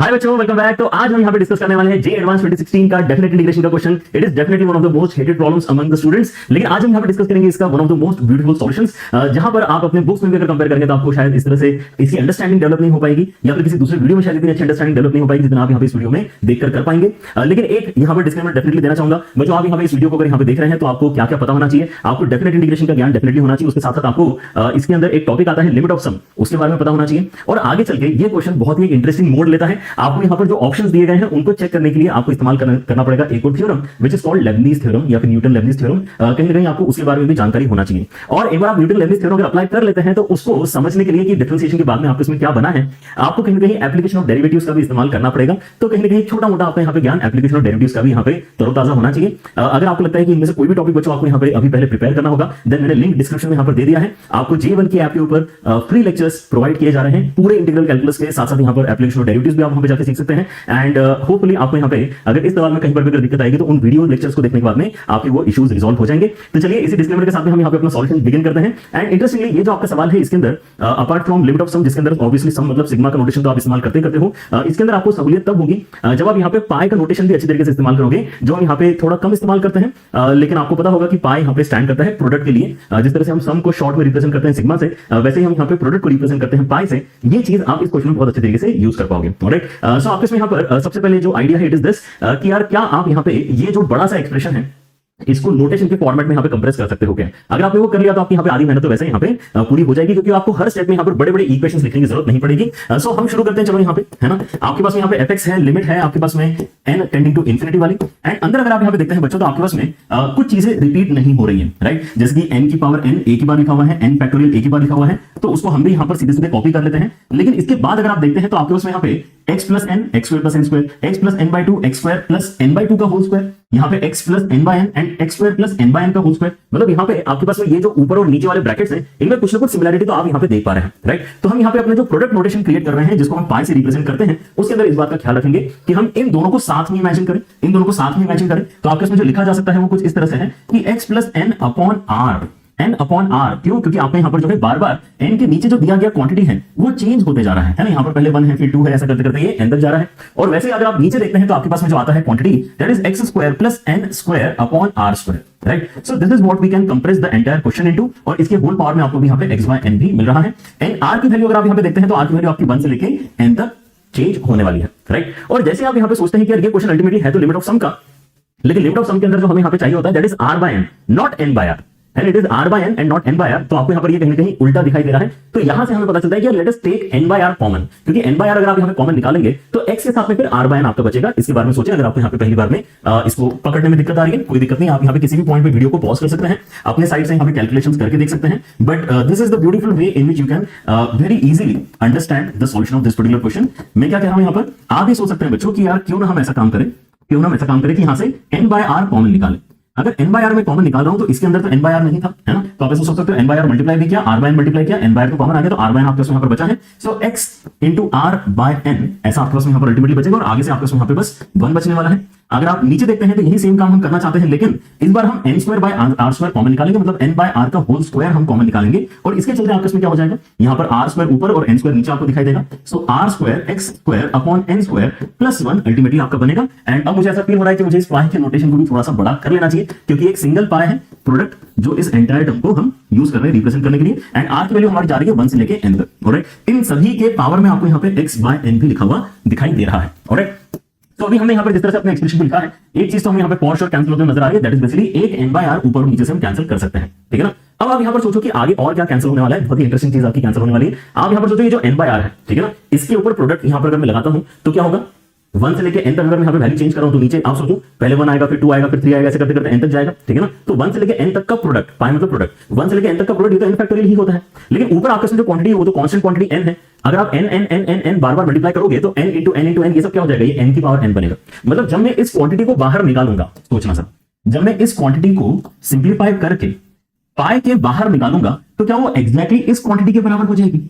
हाय बच्चों, welcome back. तो आज हम यहाँ पे डिस्कस करने वाले हैं जे एडवांस 2016 का डेफिनेट इंटीग्रेशन का question. It is definitely one of the most hated problems among the students. लेकिन आज हम यहाँ पे डिस्कस करेंगे इसका one of the most beautiful solutions, जहां पर आप अपने बुक्स में भी अगर कंपेयर करेंगे तो आपको शायद इस तरह से इसकी अंडरस्टैंडिंग डेवलप नहीं हो पाएगी, या फिर किसी दूसरे वीडियो में शायद इतनी अच्छी अंडरस्टैंडिंग डेवलप नहीं हो पाएगी जितना आप यहाँ पे इस वीडियो में देखकर कर पाएंगे। लेकिन एक यहाँ पर डिस्क्लेमर डेफिनेटली देना चाहूंगा, बच्चों आप यहाँ पे इस वीडियो को अगर यहाँ पे देख रहे हैं तो आपको क्या क्या पता होना चाहिए। आपको डेफिनेट इंटीग्रेशन का ज्ञान डेफिनेटली होना चाहिए, उसके साथ साथ आपको इसके अंदर एक टॉपिक आता है लिमिट ऑफ सम, उसके बारे में पता होना चाहिए। और आगे चल के ये क्वेश्चन बहुत ही इंटरेस्टिंग मोड लेता है। आपको यहाँ पर जो ऑप्शंस दिए गए हैं उनको चेक करने के लिए आपको इस्तेमाल करना पड़ेगा एक और theorem which is called Lebanese theorem या फिर न्यूटन लेबनीज थ्योरम। कहीं ना कहीं आपको उसके बारे में भी जानकारी होना चाहिए। और एक बार आप न्यूटन लेबनीज थ्योरम अगर अप्लाई कर लेते हैं तो उसको समझने के लिए कि डिफरेंशिएशन के बाद में आपको इसमें क्या बना है, आपको कहीं ना कहीं एप्लीकेशन ऑफ डेरिवेटिव्स का भी इस्तेमाल करना पड़ेगा। तो कहीं ना कहीं छोटा मोटा आपका यहाँ पे ज्ञान एप्लीकेशन ऑफ डेरिवेटिव्स का भी यहाँ पे तरोताजा होना चाहिए। अगर आपको लगता है कि इनमें से कोई भी टॉपिक बच्चों आपको यहाँ पे अभी पहले प्रिपेयर करना होगा, देन मैंने लिंक डिस्क्रिप्शन में यहाँ पर दे दिया है। आपको J1 की ऐप के ऊपर फ्री लेक्चर्स प्रोवाइड किए जा रहे हैं पूरे इंटीग्रल कैलकुलस के साथ साथ यहाँ पर एप्लीकेशन ऑफ डेरिवेटिव्स भी आप वहां पे जाकर सीख सकते हैं। एंड होपफुली आपको यहाँ पे अगर इस सवाल में कहीं पर भी अगर दिक्कत आएगी तो उन वीडियो लेक्चर्स को देखने के बाद में आपके वो इश्यूज रिजॉल्व हो जाएंगे। तो चलिए इसी डिस्क्लेमर के साथ में हम यहाँ पे अपना सॉल्यूशन बिगिन करते हैं। एंड इंटरेस्टिंगली ये जो आपका सवाल है इसके अंदर apart from limit of some, जिसके अंदर ऑब्वियसली सम मतलब सिग्मा का नोटेशन तो आप इस्तेमाल करते हो, इसके अंदर आपको सहूलियत तब होगी जब आप यहाँ पे पाई का नोटेशन भी अच्छी तरीके से इस्तेमाल करोगे, जो हम यहाँ पे थोड़ा कम इस्तेमाल करते हैं। लेकिन आपको पता होगा कि पाई यहाँ पे स्टैंड करता है प्रोडक्ट के लिए। जिस तरह से हम सम को शॉर्ट में रिप्रेजेंट करते हैं सिग्मा से, वैसे ही हम यहाँ पे प्रोडक्ट को रिप्रेजेंट करते हैं पाई से। ये चीज आप इस क्वेश्चन में बहुत अच्छे तरीके से यूज कर पाओगे। ऑलराइट, सो आपके इसमें यहाँ पर सबसे पहले जो आइडिया है इट इज दिस कि यार क्या आप यहाँ पे ये जो बड़ा सा एक्सप्रेशन है इसको नोटेशन के फॉर्मेट में यहाँ पे कंप्रेस कर सकते हो क्या? अगर आपने वो कर लिया तो आपकी यहाँ पे आधी मेहनत तो वैसे यहाँ पे पूरी हो जाएगी, क्योंकि आपको हर स्टेप में यहाँ पर बड़े बड़े इक्वेशंस लिखने की जरूरत नहीं पड़ेगी। सो हम शुरू करते हैं। चलो यहाँ पे है ना, आपके पास में यहाँ पे fx है, लिमिट है आपके पास में n टेंडिंग टू इंफिनिटी वाली। एंड अंदर अगर आप यहाँ पे देखते हैं बच्चों तो आपके पास में कुछ चीजें रिपीट नहीं हो रही है, राइट? जैसे कि n की पावर n एक ही बार लिखा हुआ है, n फैक्टोरियल एक ही बार लिखा हुआ है, तो उसको हम भी यहाँ पर सीधे सीधे कॉपी कर लेते हैं। लेकिन इसके बाद अगर आप देखते हैं तो आपके पास में यहाँ पे x plus n x square plus n square, x plus n by 2 x square plus n by 2 का होल स्क्वायर, यहाँ पे x plus n by n and x square plus n by n का whole square. मतलब यहाँ पे आपके पास में ये जो ऊपर और नीचे वाले ब्रैकेट्स हैं इनमें कुछ ना कुछ सिमिलरिटी तो आप यहाँ पे देख पा रहे हैं, राइट? तो हम यहाँ पे अपने जो प्रोडक्ट नोटेशन क्रिएट कर रहे हैं जिसको हम पाई से रिप्रेजेंट करते हैं, उसके अंदर इस बात का ख्याल रखेंगे कि हम इन दोनों को साथ में इमेजिन करें, इन दोनों को साथ में इमेजिन करें। तो आपके इसमें जो लिखा जा सकता है वो कुछ इस तरह से है कि x plus n upon r, n upon r। क्यों? क्योंकि आपने यहाँ पर जो है बार बार n के नीचे जो दिया गया क्वांटिटी है वो चेंज होते जा रहा है ना। यहाँ पर पहले 1 है फिर 2 है, ऐसा करते करते ये n तक जा रहा है। और वैसे अगर आप नीचे देखते हैं तो आपके पास में जो आता है quantity that is x square plus n square upon r square, right? So this is what we can compress the entire question into. और इसके होल पावर में आपको भी यहाँ पे x बाय n भी मिल रहा है। एंड r की वैल्यू अगर आप यहाँ पे देखते हैं तो r की वैल्यू आपकी 1 से लेके n तक चेंज होने वाली है, राइट? और जैसे आप यहाँ पे सोचते हैं कि यार ये क्वेश्चन अल्टीमेटली है तो लिमिट ऑफ सम का, लेकिन लिमिट ऑफ सम के अंदर जो हमें यहाँ पे चाहिए होता है that is r by n not n by r, and it is r by n and not n by r। तो आपको यहाँ पर ये कहीं ना कहीं उल्टा दिखाई दे रहा है। तो यहां से हमें पता चलता है कि let us take n by r common, क्योंकि n by r अगर आप यहाँ पे कॉमन निकालेंगे तो x के साथ में फिर r by n आपका बचेगा। इसके बारे में सोचें, अगर आपको यहाँ पे पहली बार में इसको पकड़ने में दिक्कत आ रही है, कोई दिक्कत नहीं, आप यहाँ पे किसी भी पॉइंट पे वीडियो को पॉज कर सकते हैं, अपने साइड से यहाँ पे कैलकुलेशंस करके देख सकते हैं। But this is the beautiful way in which you can very easily understand the solution of this particular question. मैं क्या कह रहा हूं यहाँ पर, आप ये सोच सकते हैं बच्चों कि यार क्यों ना हम ऐसा काम करें, क्यों ना हम ऐसा काम करें कि यहाँ से n by r कॉमन निकालें। अगर n by r में कॉमन निकाल रहा हूं तो इसके अंदर तो n by r नहीं था, है ना? तो आप ऐसा सोच सकते हो n by r मल्टीप्लाई भी किया, r by n मल्टीप्लाई किया, n by r तो कॉमन आ गया, तो r by n आपके पास यहाँ पर बचा है। सो x into r by n ऐसा आपके पास यहाँ पर अल्टीमेटली बचेगा, और आगे से आपके पास यहाँ पे बस 1 बचने वाला है। अगर आप नीचे देखते हैं तो यही सेम काम हम करना चाहते हैं, लेकिन इस बार हम n square by r square common निकालेंगे, मतलब n बाय r का होल स्क्वायर हम कॉमन निकालेंगे। और इसके चलते आपके इसमें क्या हो जाएगा, यहाँ पर r स्क्वायर ऊपर और n स्क्वायर नीचे आपको दिखाई देगा। सो r square x square upon n square plus 1 ultimately आपका बनेगा। एंड अब मुझे ऐसा फील हो रहा है कि मुझे इस पाई के नोटेशन को भी थोड़ा सा बड़ा कर लेना चाहिए, क्योंकि एक सिंगल पाई है प्रोडक्ट जो इस एंटायर टर्म को हम यूज कर रहे हैं रिप्रेजेंट करने के लिए। एंड r की वैल्यू हमारी जा रही है 1 से लेके n तक, ऑलराइट? इन सभी के पावर में आपको यहाँ पे x बाय n भी लिखा हुआ दिखाई दे रहा है, ऑलराइट? तो अभी हमने यहाँ पर जिस तरह से अपने एक्सप्रेशन को लिखा है, एक चीज तो हमें यहाँ पे पॉर श्योर कैंसिल होते नजर आ रही है, दैट इज बेसिकली एक n बाय r ऊपर और नीचे से हम कैंसिल कर सकते हैं, ठीक है ना? अब आप यहाँ पर सोचो कि आगे और क्या कैंसिल होने वाला है, बहुत ही इंटरेस्टिंग चीज आपकी कैंसिल होने वाली है। आप यहाँ पर सोचो ये जो n बाय r है, ठीक है ना, इसके ऊपर प्रोडक्ट यहाँ पर अगर मैं लगाता हूं तो क्या होगा, 1 से लेके n तक अगर मैं यहाँ पे वैल्यू चेंज कर रहा हूं तो नीचे आप सोचो पहले 1 आएगा फिर 2 आएगा फिर 3 आएगा, ऐसे करते करते n तक जाएगा, ठीक है ना? तो 1 से लेके n तक का प्रोडक्ट, पाई मतलब प्रोडक्ट, 1 से लेके n तक का प्रोडक्ट ये तो n फैक्टोरियल ही होता है। लेकिन ऊपर आपके जो क्वांटिटी है वो तो कांस्टेंट क्वांटिटी n है। अगर आप n n n n n बार बार मल्टीप्लाई करोगे तो n into n into n ये सब क्या हो जाएगा, ये n की पावर n बनेगा। मतलब जब मैं इस क्वांटिटी को बाहर निकालूंगा, सोचना सर, जब मैं इस क्वांटिटी को सिंप्लीफाई करके पाई के बाहर निकालूंगा तो क्या वो एग्जैक्टली इस क्वांटिटी के बराबर हो जाएगी?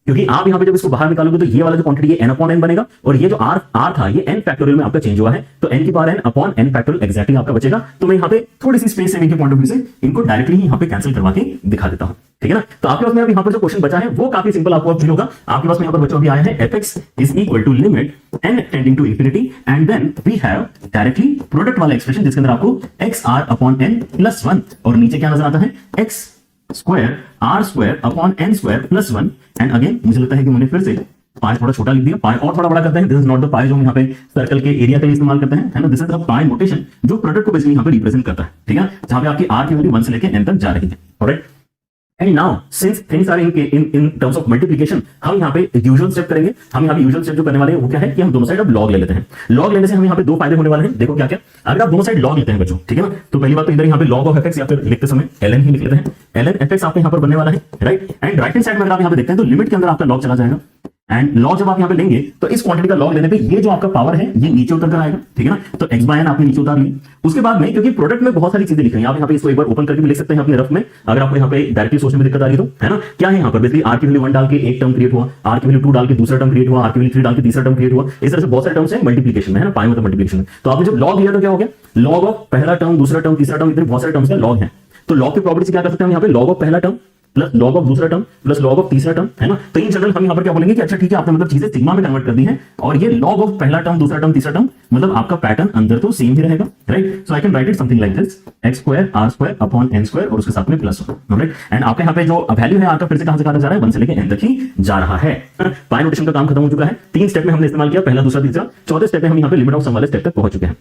क्योंकि आप यहां पे जब इसको बाहर निकालोगे तो ये वाला जो क्वांटिटी है n अपॉन n बनेगा, और ये जो r था ये n फैक्टोरियल में आपका चेंज हुआ है, तो n की power n upon n factorial exactly आपका बचेगा। तो मैं यहां पे थोड़ी सी स्पेस सेविंग के पॉइंट ऑफ व्यू से इनको डायरेक्टली ही यहां पे कैंसिल करवा के दिखा देता हूं, ठीक है ना। तो आपके पास में अब यहां पर जो क्वेश्चन बचा है वो काफी सिंपल आपको अब फील होगा। आपके पास में यहां पर बचा अभी आया है fx is equal to limit n tending to infinity and then we have directly product वाला एक्सप्रेशन जिसके अंदर आपको xr अपॉन n प्लस 1 और नीचे क्या नजर आता है x square r square upon n square plus 1। And again मुझे लगता है कि मैंने फिर से पाई थोड़ा छोटा लिख दिया, पाई और थोड़ा बड़ा करते हैं। दिस इज नॉट द पाई जो हम यहाँ पे सर्कल के एरिया के लिए इस्तेमाल करते हैं, है ना। This is the pi notation जो प्रोडक्ट को बेसिकली यहाँ पे रिप्रेजेंट करता है, ठीक है, जहां पे आपकी r की वैल्यू 1 से लेके n तक जा रही है। Alright, and now since things are in terms of multiplication, हम यहाँ पे यूजुअल स्टेप करेंगे। हम यहाँ पे यूजुअल स्टेप जो करने वाले हैं वो क्या है कि हम दोनों साइड अब लॉग ले लेते हैं। लॉग लेने से हम यहाँ पे दो फायदे होने वाले हैं। देखो क्या क्या, अगर आप दोनों साइड लॉग लेते हैं बच्चों, ठीक है ना, तो पहली बात तो इधर यहाँ पे लॉग ऑफ एफएक्स या फिर लिखते समय ln ही लिख लेते हैं। ln एफएक्स आपको यहाँ पर बनने वाला है, right. And right hand side में अगर आप यहाँ पे देखते हैं तो लिमिट के अंदर आपका लॉग चला जाएगा, एंड लॉग जब आप यहाँ पे लेंगे तो इस क्वांटिटी का लॉग लेने पे ये जो आपका पावर है ये नीचे उतर कर आएगा, ठीक है ना। तो x बाय n आपने नीचे उतार ली। उसके बाद में क्योंकि प्रोडक्ट में बहुत सारी चीजें लिख रही हैं, आप यहाँ पे इसको एक बार ओपन करके भी लिख सकते हैं अपने रफ में, अगर आपको यहाँ पे डायरेक्टली सोचने में दिक्कत आ रही है तो, है ना। क्या है यहाँ पर बेसिकली r की वैल्यू 1 डाल के एक टर्म क्रिएट हुआ, r की वैल्यू 2 डाल के दूसरा टर्म क्रिएट हुआ, r की वैल्यू 3 डाल के तीसरा टर्म क्रिएट हुआ। इस तरह से बहुत सारे टर्म्स हैं मल्टीप्लिकेशन में, है ना, पाई मतलब मल्टीप्लिकेशन में। तो आपने जब लॉग लिया तो क्या हो गया, लॉग ऑफ पहला टर्म दूसरा टर्म तीसरा टर्म, इतने बहुत सारे टर्म्स का लॉग है। तो लॉग की प्रॉपर्टी से क्या कर सकते हैं हम यहाँ पे, लॉग ऑफ पहला टर्म प्लस लॉग ऑफ दूसरा टर्म प्लस लॉग ऑफ तीसरा टर्म, है ना। तो इन जनरल हम यहाँ पर क्या बोलेंगे कि अच्छा ठीक है आपने मतलब चीजें सिग्मा में कन्वर्ट कर दी है, और ये लॉग ऑफ पहला टर्म दूसरा टर्म तीसरा टर्म मतलब आपका पैटर्न अंदर तो सेम ही रहेगा, right. So I can write it something like this, x square r square upon n square और उसके साथ में प्लस 1, राइट। एंड आपके यहाँ पे जो वैल्यू है आपका फिर से कहां से कहां तक जा रहा है, 1 से लेके n तक ही जा रहा है। पाई नोटेशन का काम खत्म हो चुका है। 3 स्टेप में हमने इस्तेमाल किया, पहला दूसरा तीसरा, चौथे स्टेप में हम यहाँ पे लिमिट ऑफ सम वाले स्टेप तक पहुंच चुके हैं।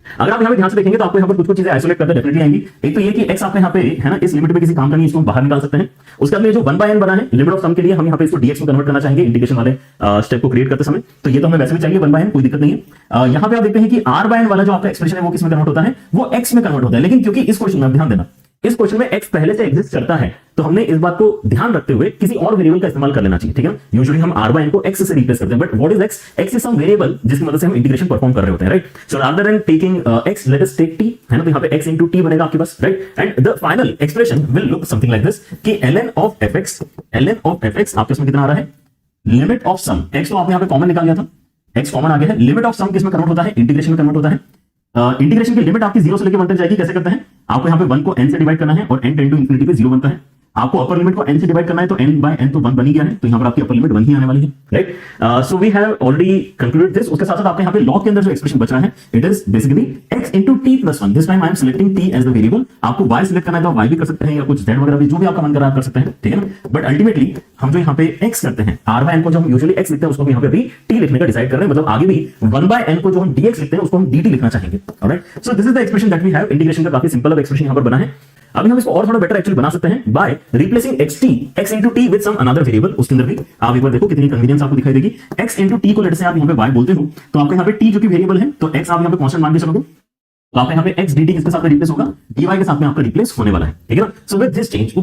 अगर आप यहाँ पे ध्यान से देखेंगे तो आपको यहाँ पर कुछ चीजें आइसोलेट करते डेफिनेटली आएंगी। एक तो ये कि x आपके यहाँ पे है ना इस लिमिट में किसी काम का नहीं, इसको बाहर निकाल सकते हैं। उसके बाद में जो 1 बाय n बना है लिमिट ऑफ सम के लिए, हम यहाँ पे इसको dx में कन्वर्ट करना चाहेंगे इंटीग्रेशन वाले स्टेप को क्रिएट करते समय, तो ये तो हमें वैसे भी चाहिए 1 बाय n, कोई दिक्कत नहीं है। यहाँ पे आप देखते हैं कि r बाय n वाला जो आपका एक्सप्रेशन है वो किस में कन्वर्ट होता है, वो x में कन्वर्ट होता है। लेकिन क्योंकि इस क्वेश्चन में ध्यान देना, इस क्वेश्चन में x पहले से एग्जिस्ट करता है, तो हमने इस बात को ध्यान रखते हुए किसी और वेरिएबल का इस्तेमाल कर लेना चाहिए, ठीक है। यूजुअली हम r बाय n को x से रिप्लेस करते हैं, but what is x? x is some variable जिसकी मदद से हम इंटीग्रेशन परफॉर्म कर रहे होते हैं, right. So rather than taking x, let us take t, है ना। तो यहाँ पे x into t बनेगा आपके पास, right. And the final expression will look something like this कि ln of fx आपके इसमें कितना आ रहा है, लिमिट ऑफ सम, x तो आपने यहाँ पे कॉमन निकाल लिया था, x कॉमन आ गया है। लिमिट ऑफ सम किसमें कन्वर्ट होता है, इंटीग्रेशन में कन्वर्ट होता है। इंटीग्रेशन की लिमिट आपकी 0 से लेकर 1 तक जाएगी, कैसे करते हैं, आपको यहाँ पे 1 को n से डिवाइड करना है और n टेंड टू इंफिनिटी पे 0 बनता है। आपको अपर लिमिट को n से डिवाइड करना है तो n बाय n तो 1 बन ही गया है, तो यहाँ पर आपकी अपर लिमिट 1 ही आने वाली है, right. So we have already concluded this. उसके साथ साथ आपके यहाँ पे लॉग के अंदर जो एक्सप्रेशन बच रहा है it is basically x into t plus 1। This time I am selecting t as the variable. आपको y सिलेक्ट करना है तो y भी कर सकते हैं या कुछ z वगैरह भी, जो भी आपका मन कर रहा है कर सकते हैं, ठीक है ना। बट अल्टीमेटली हम जो यहाँ पे x करते हैं, r बाय n को जो हम यूजुअली x लिखते हैं उसको हम यहाँ पे अभी t लिखने का डिसाइड कर रहे हैं, मतलब आगे भी 1 बाय n को जो हम dx लिखते हैं उसको हम dt लिखना चाहेंगे, alright. So this is the expression that we have. Integration का काफी सिंपल एक्सप्रेशन यहाँ पर बना है। अभी हम इसको और थोड़ा बेटर एक्चुअली बना सकते हैं by replacing x into t with some another variable. उसके अंदर भी आप एक बार देखो कितनी कन्वीनियंस आपको दिखाई देगी। x into t को लेट से आप यहाँ पे y बोलते हो, तो आपके यहाँ पे t जो कि वेरिएबल है, तो x आप यहाँ पे कांस्टेंट मान के चलोगे, तो आपके यहाँ पे x dt किसके साथ में रिप्लेस होगा, dy के साथ में आपका रिप्लेस होने वाला है, ठीक है ना। So with this change,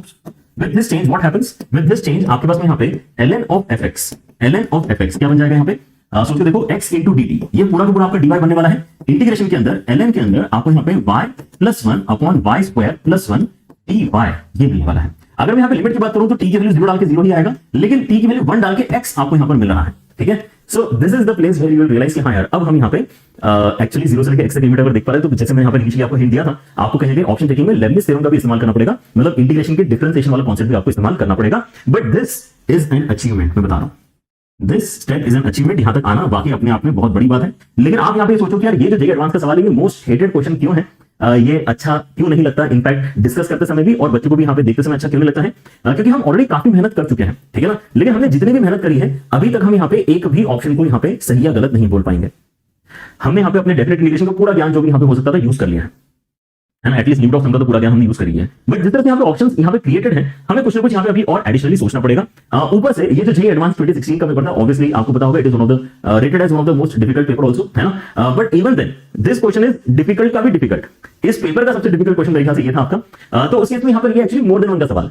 with this change what happens, with this change आपके पास में यहाँ पे ln of fx क्या बन जाएगा यहाँ पे, सोच के देखो x into dt, ये पूरा का पूरा आपका dy बनने वाला है। इंटीग्रेशन के अंदर ln के अंदर आपको यहाँ पे y plus 1 upon y square plus 1 dy ये मिलने वाला है। अगर मैं यहाँ पे लिमिट की बात करूं तो t की वैल्यू 0 डाल के 0 ही आएगा, लेकिन t की वैल्यू 1 डाल के x आपको यहाँ पर मिल रहा है, ठीक है। So this is the place where you will realise कि हाँ यार अब हम यहाँ पे एक्चुअली 0 से लेकर x तक लिमिट अगर देख पा रहे हैं, तो जैसे मैं यहाँ पर इनिशियली आपको हिंट दिया था, आपको कहीं ना ऑप्शन टेकिंग में लेबनिज थ्योरम का भी इस्तेमाल करना पड़ेगा, मतलब इंटीग्रेशन के डिफरेंशिएशन वाला कॉन्सेप्ट भी आपको इस्तेमाल करना पड़ेगा। But this is an achievement, मैं बता रहा हूँ, this step is an achievement. यहां तक आना बाकी अपने आप में बहुत बड़ी बात है। लेकिन आप यहाँ पे सोचो कि यार ये जो जेईई एडवांस का सवाल है ये मोस्ट हेटेड क्वेश्चन क्यों है, ये अच्छा क्यों नहीं लगता, इनफैक्ट डिस्कस करते समय भी और बच्चों को भी यहाँ पे देखते समय अच्छा क्यों नहीं लगता है, क्योंकि हम ऑलरेडी काफी मेहनत कर चुके हैं, ठीक है ना। लेकिन हमने जितनी भी मेहनत करी है अभी तक हम यहाँ पे एक भी ऑप्शन को यहाँ पे सही या गलत नहीं बोल पाएंगे। हमने यहाँ पे अपने डेफिनेट इंटीग्रेशन का पूरा ज्ञान जो भी यहाँ पे हो सकता था यूज कर लिया है ना, एटलीस्ट लिमिट ऑफ सम का तो पूरा ज्ञान हमने यूज करी है। बट जिस तरह से यहाँ पे ऑप्शंस यहाँ पे क्रिएटेड है, हमें कुछ ना कुछ यहाँ पे अभी और एडिशनली सोचना पड़ेगा। ऊपर से ये जो जेईई एडवांस 2016 का पेपर था, ऑब्वियसली आपको पता होगा it is one of the rated as one of the most difficult paper also, है ना। But even then this question is difficult का भी डिफिकल्ट। इस पेपर का सबसे डिफिकल्ट क्वेश्चन मेरे ख्याल से ये था आपका। तो उसके यहाँ पर ये एक्चुअली मोर देन वन का सवाल है।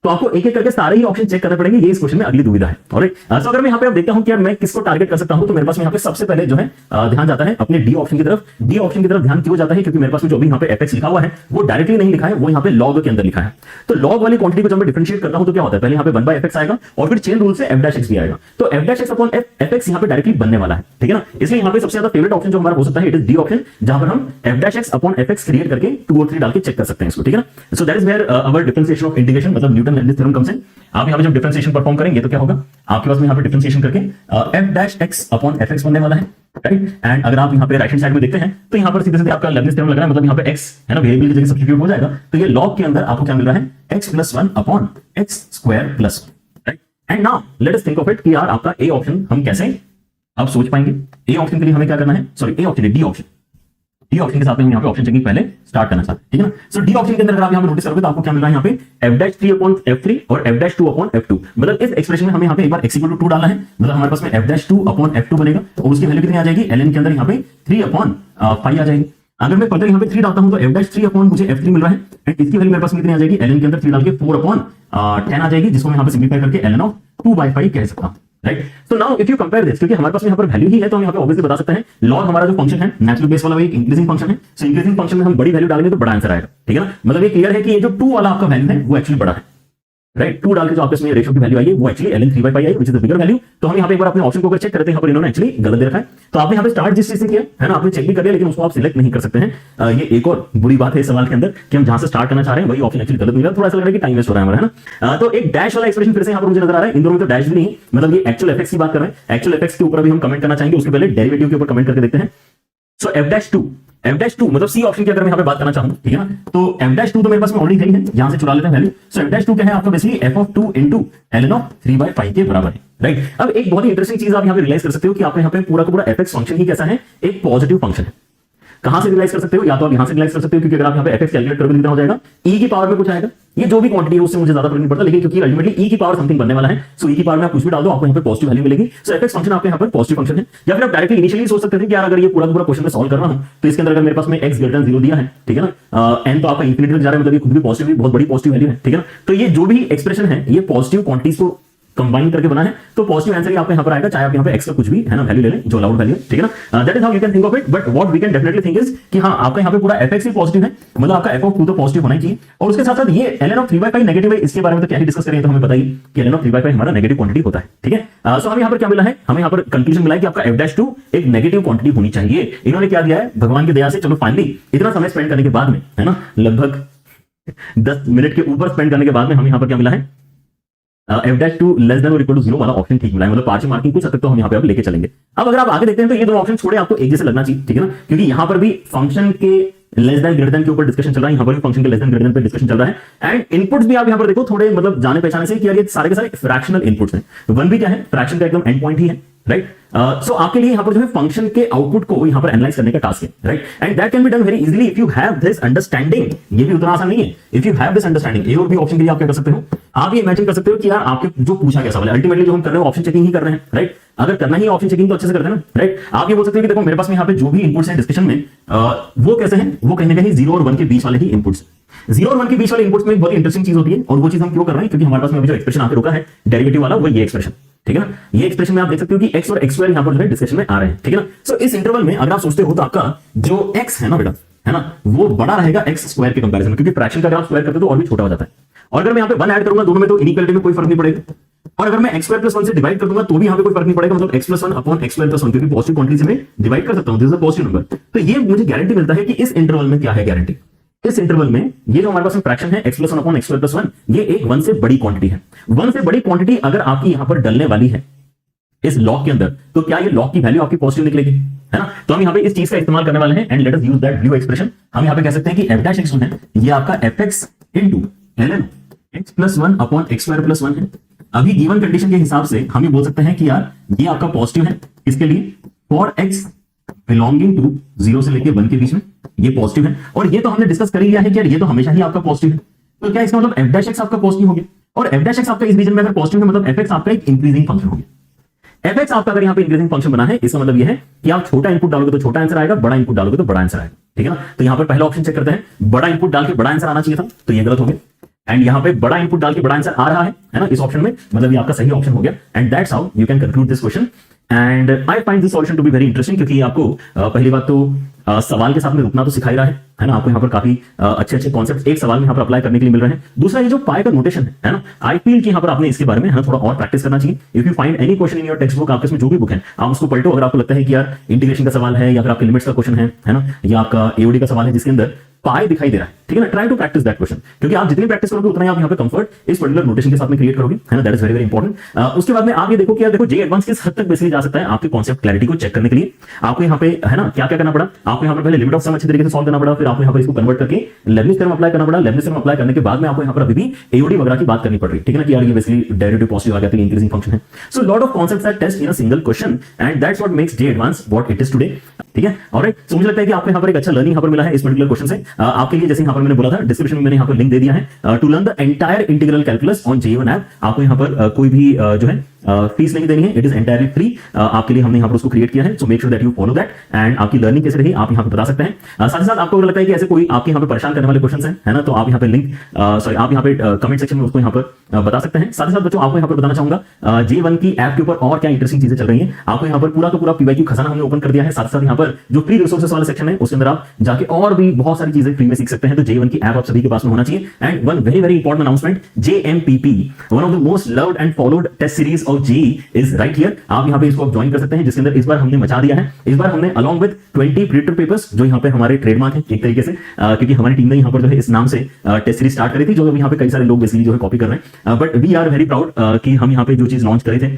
तो आपको एक एक करके सारे ही ऑप्शन चेक करने पड़ेंगे, ये इस क्वेश्चन में अगली दुविधा है। ऑलराइट, सो अगर मैं यहाँ पे अब देखता हूँ कि यार मैं किसको टारगेट कर सकता हूँ, तो मेरे पास में यहाँ पे सबसे पहले जो है ध्यान जाता है अपने डी ऑप्शन की तरफ। डी ऑप्शन की तरफ ध्यान क्यों जाता है, क्योंकि मेरे पास में जो भी यहाँ पे एफएक्स लिखा हुआ है वो डायरेक्टली नहीं लिखा है, वो यहाँ पे लॉग के अंदर लिखा है। तो लॉग वाली क्वांटिटी को जब मैं डिफरेंशिएट करता हूँ तो क्या होता है, पहले यहाँ पे 1/fx आएगा और फिर चेन रूल से f' भी आएगा। तो f' अपॉन fx यहाँ पे डायरेक्टली बनने वाला है, ठीक है ना। इसलिए यहाँ पे सबसे ज्यादा फेवरेट ऑप्शन जो हमारा हो सकता है इट इज डी ऑप्शन, जहां पर हम f' अपॉन fx क्रिएट करके 2 और 3 डाल के चेक कर सकते हैं इसको, ठीक है ना। So that is where our differentiation of integration मतलब Newton Leibniz theorem comes in. आप यहाँ पे जब डिफरेंशिएशन परफॉर्म करेंगे तो क्या होगा, आपके पास में यहाँ पे डिफरेंशिएशन करके f' अपॉन fx बनने वाला है, राइट। एंड अगर आप यहाँ पे राइट हैंड साइड में देखते हैं तो यहाँ पर सीधे सीधे आपका लेबनिज थ्योरम लग रहा है, मतलब यहाँ पे x है ना वेरिएबल की जगह सब्स्टिट्यूट हो जाएगा, तो ये लॉग के अंदर आपको क्या मिल रहा है x + 1 upon x square plus, right. And now let us think of it कि यार आपका ए ऑप्शन हम कैसे अब सोच पाएंगे। ए ऑप्शन के लिए हमें क्या करना है, sorry A option D option, D option के साथ में हम यहाँ पे ऑप्शन चेकिंग पहले स्टार्ट करना चाहते हैं, ठीक है ना। सो डी ऑप्शन के अंदर अगर आप यहाँ पे नोटिस करोगे तो आपको क्या मिल रहा है यहाँ पे f' अपॉन f3 और f' अपॉन f2, मतलब इस एक्सप्रेशन में हमें यहाँ पे एक बार x = 2 डालना है, मतलब हमारे पास में f' अपॉन f2 बनेगा और उसकी वैल्यू कितनी आ जाएगी, ln के अंदर यहाँ पे 3 अपॉन 5 आ जाएगी। अगर मैं फर्दर यहाँ पे 3 डालता हूं तो f' 3 अपॉन मुझे f3 मिल रहा है एंड इसकी वैल्यू मेरे पास में कितनी आ जाएगी, ln के अंदर 3 डाल के 4 अपॉन 10 आ जाएगी, जिसको मैं यहाँ पे सिंपलीफाई करके ln ऑफ 2/5 कह सकता हूं, right. So now if you compare this, क्योंकि हमारे पास में यहाँ पर वैल्यू ही है तो हम यहाँ पे ऑब्वियसली बता सकते हैं लॉग हमारा जो फंक्शन है नेचुरल बेस वाला वो एक इंक्रीजिंग फंक्शन है। सो इंक्रीजिंग फंक्शन में हम बड़ी वैल्यू डालेंगे तो बड़ा आंसर आएगा, ठीक है ना। मतलब ये क्लियर है कि ये जो 2 वाला आपका वैल्यू है वो एक्चुअली बड़ा है, राइट। 2 डाल के जो आपके इसमें रेशियो की वैल्यू आई है वो actually ln 3/5 I, which is the bigger value. तो हम यहाँ पे एक बार अपने ऑप्शन को चेक करते हैं, यहाँ पर इन्होंने एक्चुअली गलत दे रखा है। तो आपने यहाँ पे स्टार्ट जिस चीज से किया है ना, आपने चेक भी कर लिया लेकिन उसको आप सिलेक्ट नहीं कर सकते हैं। ये एक और बुरी बात है इस सवाल के अंदर कि हम जहां से स्टार्ट करना चाह रहे हैं वही ऑप्शन एक्चुअली गलत मिला, थोड़ा सा लग रहा है कि टाइम वेस्ट हो रहा है हमारा, है ना। तो एक डैश वाला एक्सप्रेशन फिर से यहाँ पर मुझे नजर आ रहा है, इन दोनों में तो डैश भी नहीं, मतलब ये एक्चुअल एफएक्स की बात कर रहे हैं। एक्चुअल एफएक्स के ऊपर भी हम कमेंट करना चाहेंगे, उसके पहले डेरिवेटिव के ऊपर कमेंट करके देखते हैं। सो f'2 मतलब सी ऑप्शन की अगर मैं यहाँ पे बात करना चाहूँ, ठीक है ना, तो f'2 तो मेरे पास में ऑलरेडी है, यहां से चुरा लेते हैं वैल्यू। सो f'2 क्या है आपका बेसिकली f(2) * ln ऑफ 3/5 के बराबर है, राइट। अब एक बहुत ही इंटरेस्टिंग चीज आप यहाँ पे रियलाइज कर सकते हो कि आपके यहाँ पे पूरा का पूरा fx फंक्शन ही कैसा है, एक पॉजिटिव फंक्शन है। कहां से रियलाइज कर सकते हो, या तो आप यहां से रियलाइज कर सकते हो क्योंकि अगर आप यहाँ पे fx कैलकुलेट करोगे कितना हो जाएगा, e की पावर में कुछ आएगा, ये जो भी क्वांटिटी है उससे मुझे ज्यादा फर्क नहीं पड़ता, लेकिन क्योंकि अल्टीमेटली e की पावर समथिंग बनने वाला है, सो e की पावर में आप कुछ भी डाल दो आपको यहाँ पे पॉजिटिव वैल्यू मिलेगी। सो fx फंक्शन आपके यहाँ पर पॉजिटिव फंक्शन है। या फिर आप डायरेक्टली इनिशियली सोच सकते थे कि यार अगर ये पूरा पूरा क्वेश्चन में सॉल्व कर रहा हूं तो इसके अंदर अगर मेरे पास में x > 0 दिया है, ठीक है ना, n तो आपका इंफिनिटी तक जा रहा है, मतलब ये खुद भी पॉजिटिव, बहुत बड़ी पॉजिटिव वैल्यू है, ठीक है ना। तो ये जो भी एक्सप्रेशन है ये पॉजिटिव क्वांटिटीज को कंबाइन करके बना है, तो पॉजिटिव आंसर ही आपको यहाँ पर आएगा, चाहे आप यहाँ पे x का कुछ भी है ना वैल्यू ले लें जो अलाउड वैल्यू है, ठीक है ना। That is how you can think of it, but what we can definitely think is कि हाँ आपका यहाँ पे पूरा fx ही पॉजिटिव है, मतलब आपका f(2) तो पॉजिटिव होना ही चाहिए, और उसके साथ साथ ये ln ऑफ 3/5 नेगेटिव है। इसके बारे में तो क्या ही डिस्कस करें, तो हमें पता ही कि ln ऑफ 3/5 हमारा नेगेटिव क्वांटिटी होता है, ठीक है। सो हमें यहाँ पर क्या मिला है, हमें यहाँ पर कंक्लूजन मिला है कि आपका f'2 एक नेगेटिव क्वांटिटी होनी चाहिए। इन्होंने क्या दिया है भगवान की दया से, चलो फाइनली इतना समय स्पेंड करने के बाद में, है ना, लगभग 10 मिनट के ऊपर स्पेंड करने के बाद में हमें यहाँ पर क्या मिला है, f'2 less than or equal to 0 वाला ऑप्शन ठीक मिला है, मतलब पार्शियल मार्किंग कुछ हद तक तो हम यहाँ पे अब लेके चलेंगे। अब अगर आप आगे देखते हैं तो ये दोनों ऑप्शन छोड़े आपको एक जैसे लगना चाहिए, ठीक है ना, क्योंकि यहाँ पर भी फंक्शन के लेस देन ग्रेटर देन के ऊपर डिस्कशन चल रहा है, यहाँ पर भी फंक्शन के लेस देन ग्रेटर देन पे डिस्कशन चल रहा है। एंड इनपुट्स भी आप यहाँ पर देखो थोड़े मतलब जाने पहचाने से कि यार ये सारे के सारे फ्रैक्शनल इनपुट्स हैं। 1 भी क्या है, फ्रैक्शन का एकदम एंड पॉइंट ही है, राइट। सो आपके लिए यहाँ पर जो है फंक्शन के आउटपुट को यहाँ पर एनालाइज करने का टास्क है, right. And that can be done very easily if you have this understanding. ये भी उतना आसान नहीं है, if you have this understanding. A और बी ऑप्शन के लिए आप क्या कर सकते हो, आप ये इमेजिन कर सकते हो कि यार आपके जो पूछा गया सवाल है, अल्टीमेटली जो हम कर रहे हैं ऑप्शन चेकिंग ही कर रहे हैं, राइट। अगर करना ही ऑप्शन चेकिंग तो अच्छे से करते हैं ना, राइट। आप ये बोल सकते हो कि देखो मेरे पास में यहाँ पे जो भी इनपुट्स हैं डिस्कशन में वो कैसे हैं, वो कहीं ना कहीं 0 और 1 के बीच वाले ही इनपुट्स। 0 और 1 के बीच वाले इनपुट्स में एक बहुत इंटरेस्टिंग चीज होती है, और वो चीज हम क्यों कर रहे हैं, क्योंकि हमारे पास में अभी जो एक्सप्रेशन आके रुका है डेरिवेटिव वाला, वो ये एक्सप्रेशन, ठीक है ना। ये एक्सप्रेशन में आप देख सकते हो कि x और x2 यहाँ पर जो है डिस्कशन में आ रहे हैं, ठीक है ना। सो इस इंटरवल में अगर आप सोचते हो तो आपका जो x है ना बेटा, है ना, वो बड़ा रहेगा x² के कंपैरिजन में, क्योंकि फ्रैक्शन का अगर आप स्क्वायर करते हो तो और भी छोटा हो जाता है। और अगर मैं यहाँ पे 1 ऐड करूंगा दोनों में तो इनइक्वालिटी में कोई फर्क नहीं पड़ेगा, और अगर मैं x² + 1 से डिवाइड कर दूंगा तो भी यहाँ पे कोई फर्क नहीं पड़ेगा, मतलब x + 1 अपॉन x² + 1, क्योंकि पॉजिटिव क्वांटिटी में डिवाइड कर सकता हूं, this is a positive number. तो ये मुझे गारंटी मिलता है कि इस इंटरवल में क्या है गारंटी, इस इंटरवल में ये जो हमारे पास फ्रैक्शन है x + 1 अपॉन x² + 1, ये एक 1 से बड़ी क्वांटिटी है। 1 से बड़ी क्वांटिटी अगर आपकी यहाँ पर डलने वाली है इस लॉग के अंदर, तो क्या ये लॉग की वैल्यू आपकी पॉजिटिव निकलेगी, है ना। तो हम यहाँ पे इस चीज का इस्तेमाल करने वाले हैं, and let us use that blue expression. हम यहाँ पे कह सकते हैं कि f' है ये आपका fx into ln x + 1 upon x² + 1 है। अभी गिवन कंडीशन के हिसाब से हम ये बोल सकते हैं कि यार ये आपका पॉजिटिव है, इसके लिए फॉर x बिलोंगिंग टू 0 से लेके 1 के बीच में ये पॉजिटिव है, और ये तो हमने डिस्कस कर ही लिया है कि यार ये तो हमेशा ही आपका पॉजिटिव है। तो क्या इसका मतलब f' आपका पॉजिटिव हो गया, और f' आपका इस रीजन में अगर पॉजिटिव है मतलब fx आपका एक इंक्रीजिंग फंक्शन हो गया। fx आपका अगर यहाँ पे इंक्रीजिंग फंक्शन बना है, इसका मतलब ये है कि आप छोटा इनपुट डालोगे तो छोटा आंसर आएगा, बड़ा इनपुट डालोगे तो बड़ा आंसर आएगा, ठीक है ना। तो यहाँ पर पहला ऑप्शन चेक करते हैं, बड़ा इनपुट डाल के बड़ा आंसर आना चाहिए था, तो ये गलत हो गया। एंड यहाँ पे बड़ा इनपुट डाल के बड़ा आंसर आ रहा है ना, इस ऑप्शन में, मतलब ये आपका सही ऑप्शन हो गया। And that's how you can conclude this question. And I find this solution to be very interesting, क्योंकि आपको पहली बात तो सवाल के साथ में रुकना तो सिखा ही रहा है ना, आपको यहाँ पर काफी अच्छे कॉन्सेप्ट एक सवाल में यहाँ पर अप्लाई करने के लिए मिल रहे हैं। दूसरा ये जो पाई का नोटेशन है ना, आई फील कि यहाँ पर आपने इसके बारे में थोड़ा और प्रैक्टिस करना चाहिए। If you find any question in your text book, आपके इसमें जो भी बुक है आप उसको पलटो, अगर आपको लगता है कि यार इंटीग्रेशन का सवाल है या फिर आपके लिमिट्स का क्वेश्चन है ना, या आपका एओडी का सवाल है जिसके अंदर पाई दिखाई दे रहा है, ठीक है ना, try to practise that question, क्योंकि आप जितनी प्रैक्टिस करोगे उतना ही आप यहाँ पे कंफर्ट इस पर्टिकुलर नोटेशन के साथ में क्रिएट करोगे, है ना, that is very very important. उसके बाद में आप ये देखो कि यार देखो जे एडवांस किस हद तक बेसिकली जा सकता है आपके कॉन्सेप्ट क्लैरिटी को चेक करने के लिए। आपको यहाँ पे है ना क्या क्या करना पड़ा, आपको यहाँ पर पहले लिमिट ऑफ सम अच्छे तरीके से सॉल्व करना पड़ा, फिर आपको यहाँ पर इसको कन्वर्ट करके लेबनिज थ्योरम अप्लाई करना पड़ा। लेबनिज थ्योरम अप्लाई करने के बाद में आपको यहाँ पर अभी भी एओडी वगैरह की बात करनी पड़ रही है, ठीक है ना, कि यार ये बेसिकली डेरिवेटिव पॉजिटिव आ गया, तो इंक्रीजिंग फंक्शन है। So lot of concepts are test in a single question and that's what makes J advance what it is today, ठीक है। ऑलराइट, सो मुझे लगता है कि आपको यहाँ पर एक अच्छा लर्निंग यहाँ पर मिला है इस पर्टिकुलर क्वेश्चन से। आपके लिए जैसे यहाँ पर मैंने बोला था, डिस्क्रिप्शन में मैंने यहाँ पर लिंक दे दिया है to learn the entire integral calculus on JE1 app. आपको यहाँ पर कोई भी जो है फीस नहीं देनी है, इट इज एंटायरली फ्री। आपके लिए हमने यहाँ पर उसको क्रिएट किया है, so make sure that you follow that and आपकी लर्निंग कैसे रही आप यहाँ पे बता सकते हैं। साथ ही साथ आपको अगर लगता है कि ऐसे कोई आपके यहाँ पे परेशान करने वाले क्वेश्चन है ना, तो आप यहाँ पे लिंक सॉरी आप यहाँ पे कमेंट सेक्शन में उसको यहाँ पर बता सकते हैं। साथ ही साथ बच्चों आपको यहाँ पर बताना चाहूंगा JE1 की ऐप के ऊपर और क्या इंटरेस्टिंग चीजें चल रही है। आपको यहाँ पर पूरा का पूरा PYQ खजाना हमने ओपन कर दिया है। साथ ही साथ यहाँ पर जो फ्री रिसोर्सेस वाला सेक्शन है उसके अंदर आप जाके और भी बहुत सारी चीजें फ्री में सीख सकते हैं। तो JE1 की ऐप आप सभी के पास में होना चाहिए। And one very very important announcement, JMPP one of the most loved and followed test series of JEE is right here. आप यहाँ पे इसको ज्वाइन कर सकते हैं, जिसके अंदर इस बार हमने मचा दिया है। इस बार हमने अलॉन्ग विद 20 प्रिडिक्टर पेपर्स, जो यहाँ पे हमारे ट्रेडमार्क है एक तरीके से, क्योंकि हमारी टीम ने यहाँ पर जो है इस नाम से टेस्ट सीरीज स्टार्ट करी थी, जो अभी यहाँ पे कई सारे लोग बेसिकली जो है कॉपी कर रहे हैं। But we are very proud कि हम यहाँ पे जो चीज लॉन्च करे थे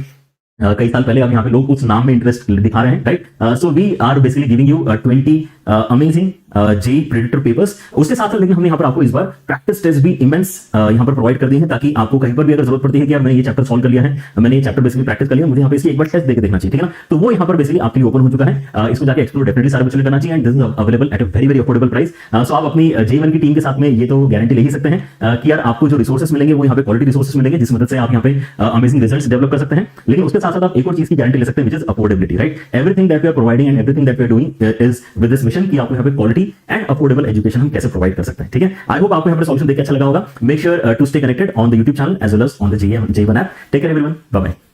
कई साल पहले, अब यहाँ पे लोग उस नाम में इंटरेस्ट दिखा रहे हैं, right. So we are basically giving you 20 amazing JEE predictor papers. उसके साथ लेकिन हमने यहाँ पर आपको इस बार प्रैक्टिस टेस्ट भी इमेंस यहाँ पर प्रोवाइड कर दिए हैं, ताकि आपको कहीं पर भी अगर जरूरत पड़ती है कि यार मैंने ये चैप्टर सॉल्व कर लिया है, मैंने ये चैप्टर बेसिकली प्रैक्टिस कर लिया, मुझे यहाँ पे इसकी एक बार टेस्ट देके देखना चाहिए, ठीक है ना, तो वो यहाँ पर बेसिकली आपके लिए ओपन हो चुका है। इसको जाके एक्सप्लोर डेफिनेटली सारे बच्चों ने करना चाहिए and this is available at a very very affordable price. So आप अपनी JEE1 की टीम के साथ में ये तो गारंटी ले ही सकते हैं कि यार आपको जो रिसोर्सेस मिलेंगे वो यहाँ पे क्वालिटी रिसोर्सेस मिलेंगे, जिस मदद से आप यहाँ पे अमेजिंग रिजल्ट्स डेवलप कर सकते हैं। लेकिन उसके साथ साथ आप एक और चीज की गारंटी ले सकते हैं, which is affordability, right. Everything that we are providing and everything that we are doing is with this mission कि आपको यहाँ पे क्वालिटी एंड अफोर्डेबल एजुकेशन हम कैसे प्रोवाइड कर सकते हैं, ठीक है। आई होप आपको यहाँ पर सॉल्यूशन देख के अच्छा लगा होगा। Make sure to stay connected on the YouTube channel as well as on the JE1 app. Take care everyone, bye bye.